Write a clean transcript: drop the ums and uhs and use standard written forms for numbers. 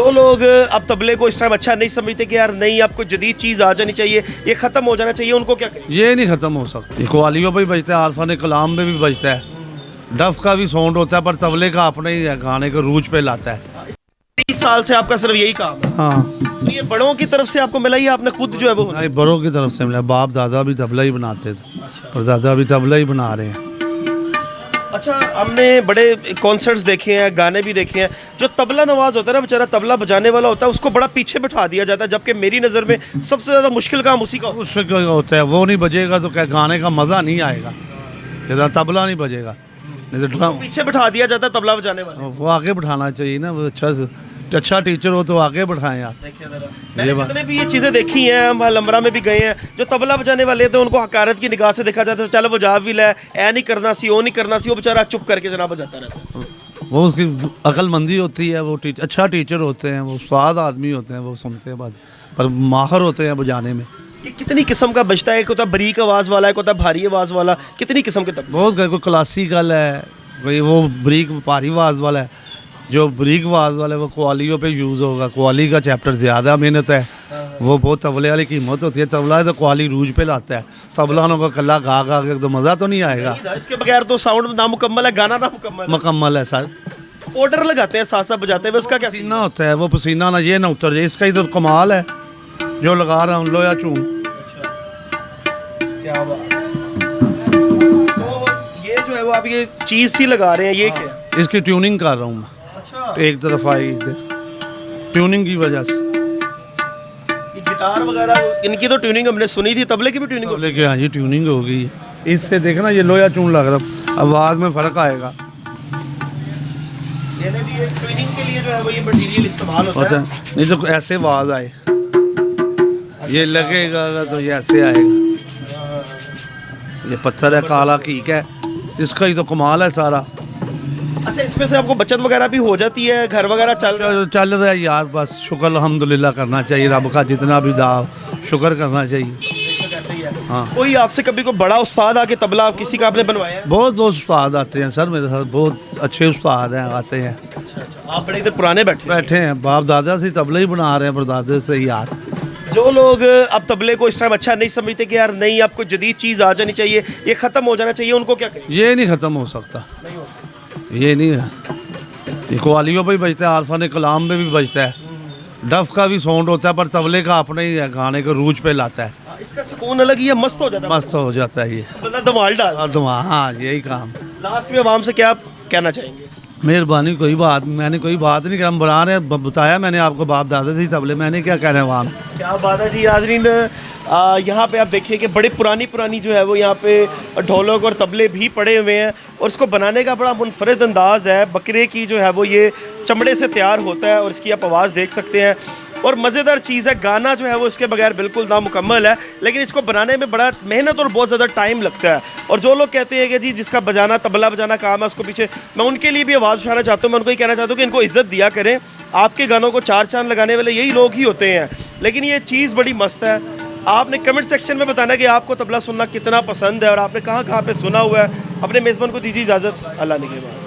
जो लोग अब तबले को इस टाइम अच्छा नहीं समझते कि यार नहीं आपको जदीद चीज़ आ जानी चाहिए, ये ख़त्म हो जाना चाहिए, उनको क्या कहें? ये नहीं ख़त्म हो सकती। कवालियों पे भी बजता है, आरफान कलाम में भी बजता है, डफ का भी साउंड होता है, पर तबले का अपने ही है, गाने को रूज पे लाता है। 30 साल से आपका सिर्फ यही काम है? हाँ, तो ये बड़ों की तरफ से आपको मिला या आपने खुद जो है वो? नहीं, बड़ों की तरफ से मिला। बाप दादा भी तबला ही बनाते थे और दादा भी तबला ही बना रहे हैं। अच्छा, हमने बड़े कॉन्सर्ट्स देखे हैं, गाने भी देखे हैं, जो तबला नवाज होता है ना, बेचारा तबला बजाने वाला होता है, उसको बड़ा पीछे बिठा दिया जाता है, जबकि मेरी नज़र में सबसे ज़्यादा मुश्किल काम उसी का उससे क्या होता है, वो नहीं बजेगा तो क्या गाने का मज़ा नहीं आएगा, जैसा तबला नहीं बजेगा। नहीं तो ड्रम पीछे बिठा दिया जाता है तबला बजाने वाला। वो आगे बिठाना चाहिए ना, वो अच्छा टीचर हो तो आगे बिठाएं आप। मैंने जितने भी ये चीज़ें देखी हैं, हम अलमरा में भी गए हैं, जो तबला बजाने वाले थे उनको हकारत की निगाह से देखा जाता है, चलो वो जा भी ले, ऐ नहीं करना सी, वो नहीं करना सी, वो बेचारा चुप करके जनाब बजाता रहता है। वो उसकी अक्लमंदी होती है, वो अच्छा टीचर होते हैं, वो उस्ताद आदमी होते हैं, वो सुनते हैं बात, पर माहिर होते हैं बजाने में। ये कितनी किस्म का बजता है? एक होता है बारीक आवाज़ वाला, एक होता है भारी आवाज़ वाला, कितनी किस्म के तबले? बहुत कोई क्लासिकल है, कोई वो ब्रीक भारी आवाज़ वाला है। जो ब्रीक आवाज़ वाला है वो कवालियों पे यूज़ होगा, कवाली का चैप्टर ज़्यादा मेहनत है, वो बहुत तबले वाली कीमत होती है। तबला है तो कवाली रूज पे लाता है, तबलानों का कल्ला गा गा के तो मज़ा तो नहीं आएगा। इसके बगैर तो साउंड नामुकम्मल है, गाना नामुकम्मल है। मुकम्मल है सर। पाउडर लगाते हैं साथ साथ बजाते हुए, उसका क्या सीन? पसीना होता है, वो पसीना ना ये ना उतर जाए, इसका ही तो कमाल है जो लगा रहा हूँ, लोया चूम। क्या बात। तो ये जो है वो आप ये चीज़ सी लगा रहे हैं, ये क्या है? इसकी ट्यूनिंग कर रहा हूँ मैं। अच्छा, एक तरफ आई इधर, ट्यूनिंग की वजह से। ये गिटार वगैरह इनकी तो ट्यूनिंग हमने सुनी थी, तबले की भी ट्यूनिंग होती है? तबले की हाँ जी ट्यूनिंग हो गई है, इससे देखना ये लोया चून लग रहा, आवाज़ में फ़र्क आएगा। यानी कि ये ट्यूनिंग के लिए जो है वो ये मटेरियल इस्तेमाल होता है। नहीं तो ऐसे आवाज़ आए, ये लगेगा तो ये ऐसे आएगा। ये पत्थर है, काला कीक है, इसका ही तो कमाल है सारा। अच्छा, इसमें से आपको बचत वगैरह भी हो जाती है, घर वगैरह चल रहा है यार, बस शुक्र अल्हम्दुलिल्लाह करना चाहिए, रब का जितना भी दा शुक्र करना चाहिए। हाँ, कोई आपसे कभी कोई बड़ा उस्ताद आके तबला किसी का आपने बनवाया है? बहुत उस्ताद आते हैं सर मेरे साथ, बहुत अच्छे उस्ताद हैं, आते हैं। अच्छा, आप बड़े इधर पुराने बैठे हैं, बाप दादा से तबले ही बना रहे हैं, परदादे से यार। जो लोग अब तबले को इस टाइम अच्छा नहीं समझते कि यार नहीं आपको जदीद चीज़ आ जानी चाहिए, ये ख़त्म हो जाना चाहिए, उनको क्या कहें? ये नहीं ख़त्म हो सकता, नहीं हो सकता। ये नहीं है। ये कवालियों पे भी बजता है, आरफान कलाम में भी बजता है, डफ का भी साउंड होता है, पर तबले का अपने ही है, गाने को रूज पे लाता है। इसका सुकून अलग ही है, मस्त हो जाता है, मस्त हो जाता है ये बंदा धमाल डाल। और हाँ, यही काम। लास्ट में आवाम से क्या आप कहना चाहेंगे? मेहरबानी, कोई बात मैंने कोई बात नहीं, हम बना रहे हैं, बताया मैंने आपको बाप दादा से ही तबले, मैंने क्या कहना है आवाम। क्या बात है जी। नाज़रीन, यहाँ पे आप देखिए कि बड़ी पुरानी जो है वो यहाँ पे ढोलक और तबले भी पड़े हुए हैं, और इसको बनाने का बड़ा मुनफरद अंदाज़ है। बकरे की जो है वो ये चमड़े से तैयार होता है, और इसकी आप आवाज़ देख सकते हैं, और मज़ेदार चीज़ है। गाना जो है वो इसके बगैर बिल्कुल नामुकम्मल है, लेकिन इसको बनाने में बड़ा मेहनत और बहुत ज़्यादा टाइम लगता है। और जो लोग कहते हैं कि जी जिसका बजाना तबला बजाना काम है उसको पीछे, मैं उनके लिए भी आवाज़ उठाना चाहता हूँ। मैं उनको ये कहना चाहता हूँ कि इनको इज़्ज़त दिया करें, आपके गानों को चार चांद लगाने वाले यही लोग ही होते हैं। लेकिन ये चीज़ बड़ी मस्त है। आपने कमेंट सेक्शन में बताना कि आपको तबला सुनना कितना पसंद है और आपने कहाँ कहाँ पे सुना हुआ है। अपने मेज़बान को दीजिए इजाज़त। अल्लाह निगहबान।